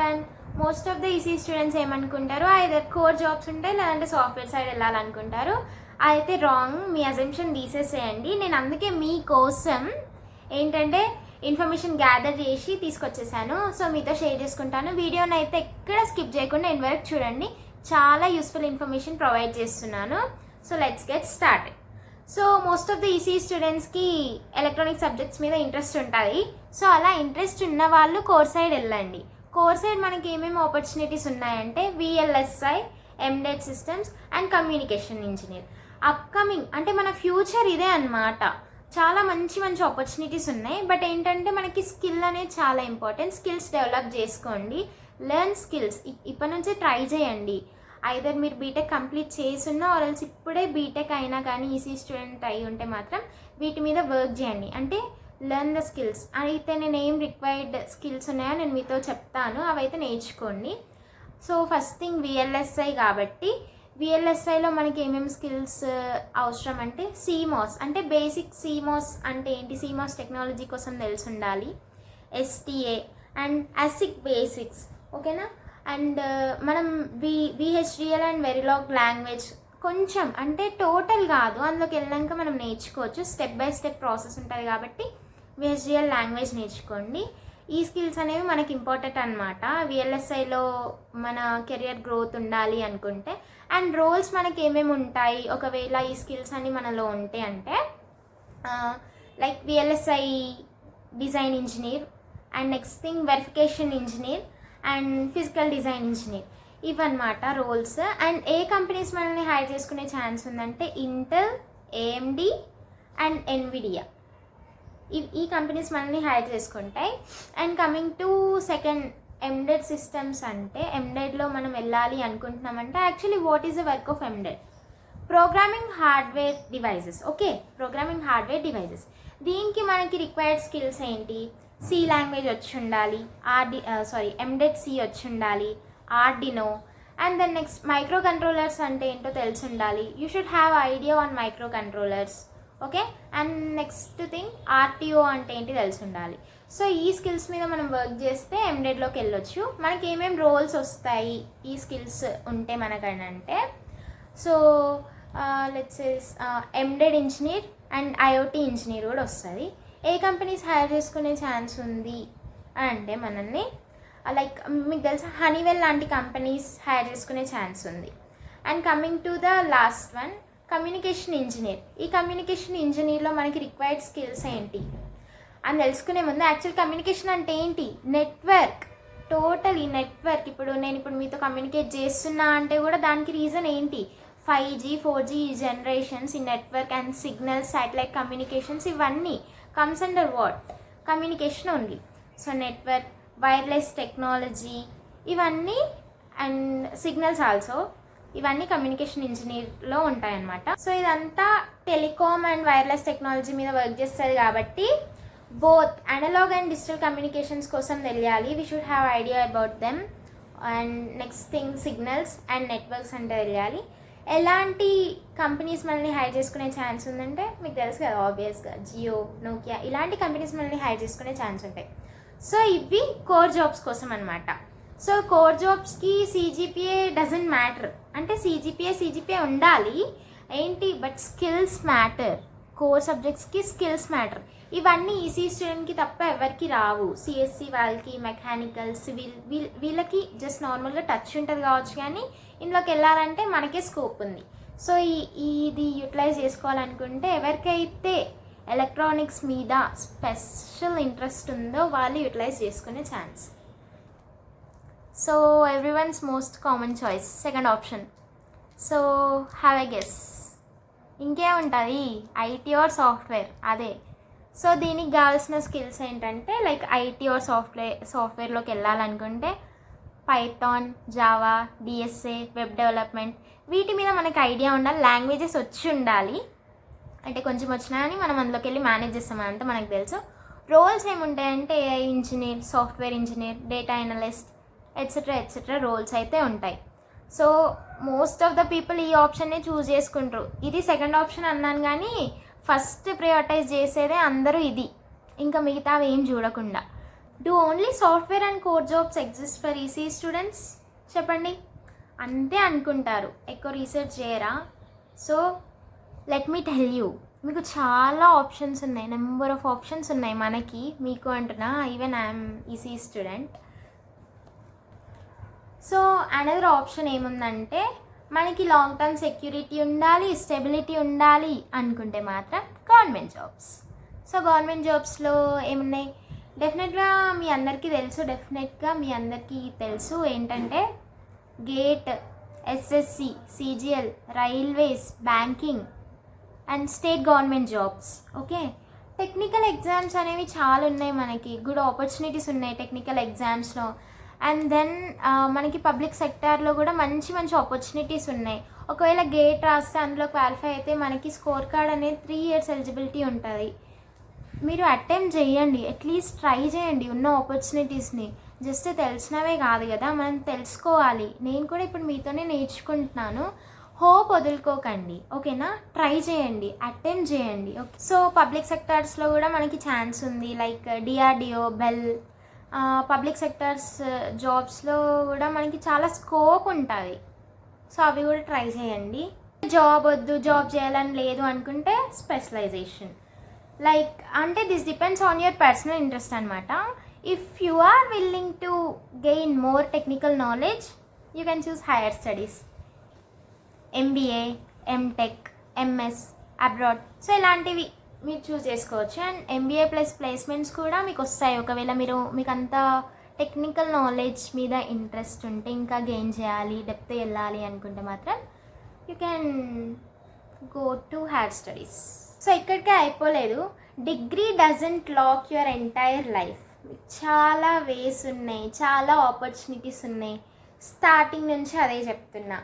And most of the EC students ఏమనుకుంటారు, either core jobs ఉంటాయి లేదంటే సాఫ్ట్వేర్ సైడ్ వెళ్ళాలనుకుంటారు. అయితే రాంగ్, మీ అజంప్షన్ తీసేసేయండి. నేను అందుకే మీకోసం ఏంటంటే ఇన్ఫర్మేషన్ గ్యాదర్ చేసి తీసుకొచ్చేసాను. సో మీతో షేర్ చేసుకుంటాను. వీడియోని అయితే ఎక్కడ స్కిప్ చేయకుండా ఎండ్ వరకు చూడండి. చాలా యూస్ఫుల్ ఇన్ఫర్మేషన్ ప్రొవైడ్ చేస్తున్నాను. So let's get started. So most of the EC స్టూడెంట్స్కి ఎలక్ట్రానిక్ సబ్జెక్ట్స్ మీద ఇంట్రెస్ట్ ఉంటుంది. సో అలా ఇంట్రెస్ట్ ఉన్న వాళ్ళు కోర్ సైడ్ వెళ్ళండి. కోర్ సైడ్ మనకి ఏమేమి ఆపర్చునిటీస్ ఉన్నాయంటే VLSI, ended systems and communication engineer. Upcoming అంటే మన ఫ్యూచర్ ఇదే అన్నమాట. చాలా మంచి మంచి ఆపర్చునిటీస్ ఉన్నాయి. బట్ ఏంటంటే మనకి స్కిల్ అనేది చాలా ఇంపార్టెంట్. స్కిల్స్ డెవలప్ చేసుకోండి, లెర్న్ స్కిల్స్. ఇప్పటి నుంచే ట్రై చేయండి. ఐదర్ మీరు బీటెక్ కంప్లీట్ చేసున్నా ఆర్ఎల్స్ ఇప్పుడే బీటెక్ అయినా కానీ ఈసీ స్టూడెంట్ అయి ఉంటే మాత్రం వీటి మీద వర్క్ చేయండి. అంటే లెర్న్ ద స్కిల్స్. అయితే నేను ఏం రిక్వైర్డ్ స్కిల్స్ ఉన్నాయో నేను మీతో చెప్తాను, అవైతే నేర్చుకోండి. సో ఫస్ట్ థింగ్ విఎల్ఎస్ఐ కాబట్టి విఎల్ఎస్ఐలో మనకి ఏమేమి స్కిల్స్ అవసరం అంటే సిమాస్ అంటే బేసిక్. సిమాస్ అంటే ఏంటి, సిమాస్ టెక్నాలజీ కోసం తెలిసి ఉండాలి. ఎస్టీఏ అండ్ అసిక్ బేసిక్స్, ఓకేనా. అండ్ మనం విహెచ్డిఎల్ అండ్ వెరిలాగ్ లాంగ్వేజ్ కొంచెం అంటే టోటల్ కాదు, అందులోకి వెళ్ళాక మనం నేర్చుకోవచ్చు. స్టెప్ బై స్టెప్ ప్రాసెస్ ఉంటుంది కాబట్టి విహెచ్డిఎల్ లాంగ్వేజ్ నేర్చుకోండి. ఈ స్కిల్స్ అనేవి మనకి ఇంపార్టెంట్ అనమాట. విఎల్ఎస్ఐలో మన కెరియర్ గ్రోత్ ఉండాలి అనుకుంటే. అండ్ రోల్స్ మనకి ఏమేమి ఉంటాయి ఒకవేళ ఈ స్కిల్స్ అన్ని మనలో ఉంటే అంటే like VLSI design engineer and next thing verification engineer and physical design engineer, ఇవన్నమాట రోల్స్. అండ్ ఏ కంపెనీస్ మనల్ని హైర్ చేసుకునే ఛాన్స్ ఉందంటే ఇంటెల్, ఏఎండి అండ్ ఎన్విడియా. ఈ కంపెనీస్ మనల్ని హైర్ చేసుకుంటాయి. And coming to second, embedded systems అంటే ఎండెడ్లో మనం వెళ్ళాలి అనుకుంటున్నామంటే actually what is the work of embedded? Programming hardware devices. Okay, programming hardware devices. దీనికి మనకి రిక్వైర్డ్ స్కిల్స్ ఏంటి? సి లాంగ్వేజ్ వచ్చి ఉండాలి, ఎండెడ్ సి వచ్చి ఉండాలి, Arduino. And then next microcontrollers అంటే ఏంటో తెలిసి ఉండాలి. You should have idea on microcontrollers, okay. And next thing RTO అంటే ఏంటి తెలిసి ఉండాలి. సో ఈ స్కిల్స్ మీద మనం వర్క్ చేస్తే ఎండెడ్లోకి వెళ్ళొచ్చు. మనకి ఏమేమి రోల్స్ వస్తాయి ఈ స్కిల్స్ ఉంటే మనకనంటే, so let's embedded engineer and IoT engineer కూడా వస్తుంది. ఏ కంపెనీస్ హైర్ చేసుకునే ఛాన్స్ ఉంది అంటే మనల్ని లైక్ మీకు తెలుసా హనీవెల్ లాంటి కంపెనీస్ హైర్ చేసుకునే ఛాన్స్ ఉంది. And coming to the last one, communication engineer. ఈ కమ్యూనికేషన్ ఇంజనీర్లో మనకి రిక్వైర్డ్ స్కిల్స్ ఏంటి అని తెలుసుకునే ముందు యాక్చువల్ కమ్యూనికేషన్ అంటే ఏంటి? నెట్వర్క్. టోటల్ ఈ నెట్వర్క్. నేను మీతో కమ్యూనికేట్ చేస్తున్నా అంటే కూడా దానికి రీజన్ ఏంటి? 5G 4G జనరేషన్స్, ఈ network and signals, satellite communications, ఇవన్నీ comes under what? Communication only. So network, wireless technology ఇవన్నీ అండ్ సిగ్నల్స్ ఆల్సో, ఇవన్నీ కమ్యూనికేషన్ ఇంజనీర్లో ఉంటాయన్నమాట. సో ఇదంతా టెలికామ్ అండ్ వైర్లెస్ టెక్నాలజీ మీద వర్క్ చేస్తుంది కాబట్టి both analog and digital communications కోసం తెలియాలి. We should have idea about them. And next thing signals and networks అంటే తెలియాలి. ఎలాంటి కంపెనీస్ మనల్ని హైర్ చేసుకునే ఛాన్స్ ఉందంటే మీకు తెలుసు కదా, ఆబ్వియస్గా జియో, నోకియా ఇలాంటి కంపెనీస్ మనల్ని హైర్ చేసుకునే ఛాన్స్ ఉంటాయి. సో ఇవి కోర్ జాబ్స్ కోసం అనమాట. సో కోర్ జాబ్స్కి సిజిపిఏ డజంట్ మ్యాటర్. అంటే సిజిపిఏ ఉండాలి ఏంటి, బట్ స్కిల్స్ మ్యాటర్. కోర్ సబ్జెక్ట్స్కి స్కిల్స్ మ్యాటర్. ఇవన్నీ ఈసీ స్టూడెంట్కి తప్ప ఎవరికి రావు. సిఎస్సి వాళ్ళకి, మెకానికల్, సివిల్ వీళ్ళకి జస్ట్ నార్మల్గా టచ్ ఉంటుంది కావచ్చు, కానీ ఇందులోకి వెళ్ళాలంటే మనకే స్కోప్ ఉంది. సో ఇది యూటిలైజ్ చేసుకోవాలనుకుంటే ఎవరికైతే ఎలక్ట్రానిక్స్ మీద స్పెషల్ ఇంట్రెస్ట్ ఉందో వాళ్ళు యూటిలైజ్ చేసుకునే ఛాన్స్. So everyone's most common choice second option. So have a guess. ఇంకేముంటుంది? ఐటీ ఆర్ సాఫ్ట్వేర్, అదే. సో దీనికి కావాల్సిన స్కిల్స్ ఏంటంటే లైక్ ఐటీ ఆర్ సాఫ్ట్వేర్లోకి వెళ్ళాలనుకుంటే Python, Java, DSA, web development వీటి మీద మనకి ఐడియా ఉండాలి. లాంగ్వేజెస్ వచ్చి ఉండాలి. అంటే కొంచెం వచ్చినా కానీ మనం అందులోకి వెళ్ళి మేనేజ్ చేస్తామంటే మనకు తెలుసు. రోల్స్ ఏముంటాయంటే AI engineer, software engineer, data analyst etcetera roles అయితే ఉంటాయి. So most of the people ఈ ఆప్షన్నే చూస్ చేసుకుంటారు. ఇది సెకండ్ ఆప్షన్ అన్నాను కానీ ఫస్ట్ ప్రయారిటైజ్ చేసేదే అందరూ ఇది, ఇంకా మిగతావి ఏం చూడకుండా. Do only software and core jobs exist for ECE students? చెప్పండి. అంతే అనుకుంటారు, ఎక్కువ రీసెర్చ్ చేయరా? So let me tell you, మీకు చాలా ఆప్షన్స్ ఉన్నాయి, నెంబర్ ఆఫ్ ఆప్షన్స్ ఉన్నాయి మనకి, మీకు అంటున్నా, even I'm ECE student. So another option ఏముందంటే, మనకి లాంగ్ టర్మ్ సెక్యూరిటీ ఉండాలి, స్టెబిలిటీ ఉండాలి అనుకుంటే మాత్రం గవర్నమెంట్ జాబ్స్. సో గవర్నమెంట్ జాబ్స్లో ఏమున్నాయి? డెఫినెట్గా మీ అందరికీ తెలుసు ఏంటంటే gate, SSC, CGL, railways, banking and state government jobs. Okay, technical exams అనేవి చాలా ఉన్నాయి మనకి, గుడ్ ఆపర్చునిటీస్ ఉన్నాయి టెక్నికల్ ఎగ్జామ్స్లో. అండ్ దెన్ మనకి పబ్లిక్ సెక్టార్లో కూడా మంచి ఆపర్చునిటీస్ ఉన్నాయి. ఒకవేళ గేట్ రాస్తే అందులో క్వాలిఫై అయితే మనకి స్కోర్ కార్డ్ అనేది 3 years ఎలిజిబిలిటీ ఉంటుంది. మీరు అటెంప్ట్ చేయండి, అట్లీస్ట్ ట్రై చేయండి ఉన్న ఆపర్చునిటీస్ని. జస్ట్ తెలిసినవే కాదు కదా, మనం తెలుసుకోవాలి. నేను కూడా ఇప్పుడు మీతోనే నేర్చుకుంటున్నాను. హోప్ వదులుకోకండి, ఓకేనా? ట్రై చేయండి, అటెంప్ట్ చేయండి. ఓకే, సో పబ్లిక్ సెక్టార్స్లో కూడా మనకి ఛాన్స్ ఉంది, like DRDO, BEL. Public sectors జాబ్స్లో కూడా మనకి చాలా స్కోప్ ఉంటుంది. సో అవి కూడా ట్రై చేయండి. జాబ్ వద్దు, జాబ్ చేయాలని లేదు అనుకుంటే స్పెషలైజేషన్, లైక్ అంటే this depends on your personal interest అనమాట. If you are willing to gain more technical knowledge, you can choose higher studies, MBA, MTech, MS, abroad. So ఇలాంటివి మీరు చూస్ చేసుకోవచ్చు. అండ్ ఎంబీఏ ప్లస్ ప్లేస్మెంట్స్ కూడా మీకు వస్తాయి. ఒకవేళ మీకు అంత టెక్నికల్ నాలెడ్జ్ మీద ఇంట్రెస్ట్ ఉంటే, ఇంకా గెయిన్ చేయాలి, డెప్త్ వెళ్ళాలి అనుకుంటే మాత్రం you can go to higher studies. So ఇక్కడికే అయిపోలేదు. Degree doesn't lock your entire life. చాలా వేస్ ఉన్నాయి, చాలా ఆపర్చునిటీస్ ఉన్నాయి. స్టార్టింగ్ నుంచి అదే చెప్తున్నా,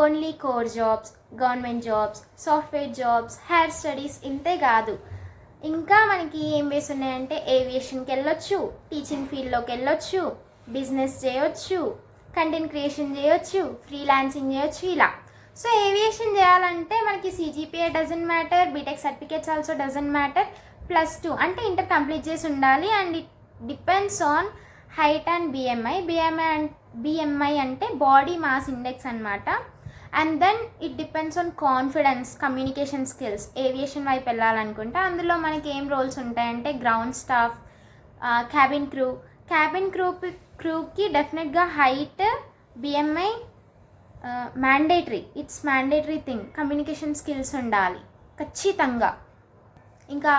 only core jobs, government jobs, software jobs, higher studies ఇంతే కాదు. ఇంకా మనకి ఏం వేస్ ఉన్నాయంటే, ఏవియేషన్కి వెళ్ళొచ్చు, టీచింగ్ ఫీల్డ్లోకి వెళ్ళొచ్చు, బిజినెస్ చేయొచ్చు, కంటెంట్ క్రియేషన్ చేయొచ్చు, ఫ్రీలాన్సింగ్ చేయొచ్చు, ఇలా. సో ఏవియేషన్ చేయాలంటే మనకి CGPA doesn't matter, BTech certificates also doesn't matter, +2 అంటే ఇంటర్ కంప్లీట్ చేసి ఉండాలి. And it depends on height and BMI అంటే బాడీ మాస్ ఇండెక్స్ అనమాట. And then it depends on confidence, communication skills. Aviation వైపు వెళ్ళాలనుకుంటే అందులో మనకి ఏం రోల్స్ ఉంటాయంటే, గ్రౌండ్ స్టాఫ్, క్యాబిన్ క్రూకి డెఫినెట్గా height, BMI mandatory, it's mandatory thing. Communication skills ఉండాలి ఖచ్చితంగా. ఇంకా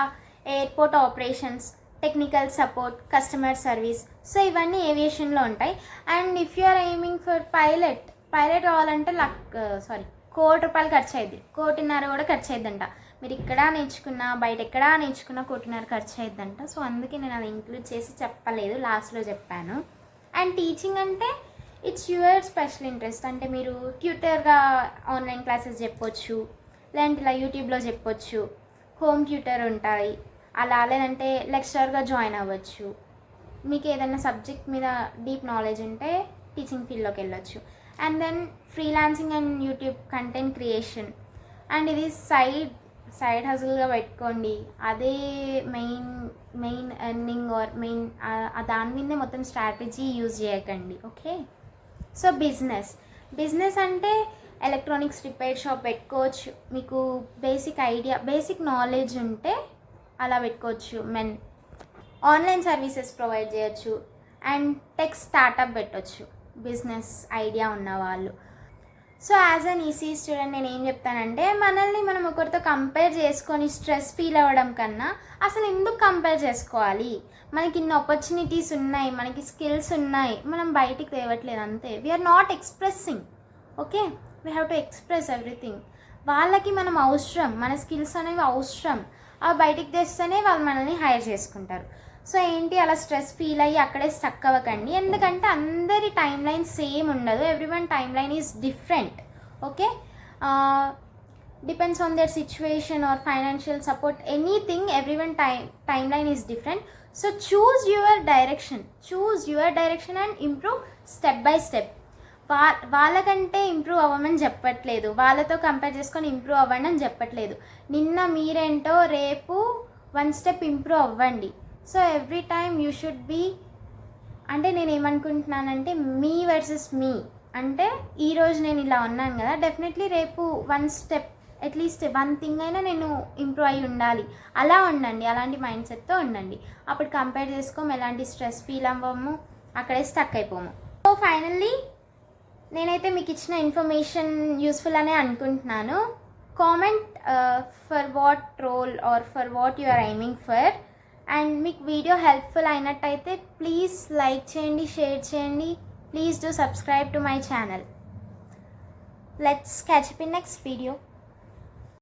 airport operations, technical support, customer service. So ఇవన్నీ ఏవియేషన్లో ఉంటాయి. And if you are aiming for pilot కావాలంటే ₹1 కోటి ఖర్చు అయ్యిద్ది, 1.5 కోటి కూడా ఖర్చు అయ్యిద్దంట. మీరు ఇక్కడ నేర్చుకున్నా, బయట ఎక్కడా నేర్చుకున్నా 1.5 కోటి ఖర్చు అయ్యిద్దంట. సో అందుకే నేను అది ఇంక్లూడ్ చేసి చెప్పలేదు, లాస్ట్లో చెప్పాను. అండ్ టీచింగ్ అంటే ఇట్స్ యువర్ స్పెషల్ ఇంట్రెస్ట్. అంటే మీరు ట్యూటర్గా ఆన్లైన్ క్లాసెస్ చెప్పొచ్చు, లేదంటే ఇలా యూట్యూబ్లో చెప్పొచ్చు, హోమ్ ట్యూటర్ ఉంటాయి అలా, లేదంటే లెక్చరర్గా జాయిన్ అవ్వచ్చు. మీకు ఏదైనా సబ్జెక్ట్ మీద డీప్ నాలెడ్జ్ ఉంటే టీచింగ్ ఫీల్డ్లోకి వెళ్ళొచ్చు. And then freelancing and YouTube content creation. And ఇది సైడ్ హజిల్గా పెట్టుకోండి, అదే మెయిన్ ఎర్నింగ్ ఆర్ దాని మీదే మొత్తం స్ట్రాటజీ యూజ్ చేయకండి. ఓకే, సో బిజినెస్ అంటే ఎలక్ట్రానిక్స్ రిపేర్ షాప్ పెట్టుకోవచ్చు. మీకు బేసిక్ నాలెడ్జ్ ఉంటే అలా పెట్టుకోవచ్చు. ఆన్లైన్ సర్వీసెస్ ప్రొవైడ్ చేయొచ్చు. అండ్ టెక్ స్టార్టప్ పెట్టవచ్చు బిజినెస్ ఐడియా ఉన్నవాళ్ళు. So as an ECE student నేను ఏం చెప్తానంటే, మనల్ని మనం ఒకరితో కంపేర్ చేసుకొని స్ట్రెస్ ఫీల్ అవ్వడం కన్నా అసలు ఎందుకు కంపేర్ చేసుకోవాలి? మనకి ఇన్ని ఆపర్చునిటీస్ ఉన్నాయి, మనకి స్కిల్స్ ఉన్నాయి, మనం బయటికి తేవట్లేదు అంతే. We're not expressing. Okay, we have to express everything. వాళ్ళకి మనం అవసరం, మన స్కిల్స్ అనేవి అవసరం. అవి బయటికి తెస్తేనే వాళ్ళు మనల్ని హైర్ చేసుకుంటారు. సో ఏంటి, అలా స్ట్రెస్ ఫీల్ అయ్యి అక్కడే స్టక్ అవ్వకండి. ఎందుకంటే అందరి టైం లైన్ సేమ్ ఉండదు. Everyone time line is different. Okay, depends on their situation or financial support, anything. Everyone time line is different. So choose your direction and improve step by step. వాళ్ళకంటే improve అవ్వమని చెప్పట్లేదు, వాళ్ళతో compare చేసుకొని improve అవ్వండి అని చెప్పట్లేదు. నిన్న మీరేంటో రేపు 1 step ఇంప్రూవ్ అవ్వండి. So every time you should be అంటే నేను ఏమనుకుంటున్నానంటే మీ వర్సెస్ మీ, అంటే ఈరోజు నేను ఇలా ఉన్నాను కదా, డెఫినెట్లీ రేపు one step at least one thing అయినా నేను ఇంప్రూవ్ అయి ఉండాలి. అలా ఉండండి, అలాంటి మైండ్ సెట్తో ఉండండి. అప్పుడు కంపేర్ చేసుకోము, ఎలాంటి స్ట్రెస్ ఫీల్ అవ్వము, అక్కడే స్టక్ అయిపోము. సో ఫైనల్లీ నేనైతే మీకు ఇచ్చిన ఇన్ఫర్మేషన్ యూస్ఫుల్ అనే అనుకుంటున్నాను. Comment for what role or for what you are aiming for. And మీకు వీడియో హెల్ప్ఫుల్ అయినట్టయితే ప్లీజ్ లైక్ చేయండి, షేర్ చేయండి. Please do subscribe to my channel. Let's catch up in next video.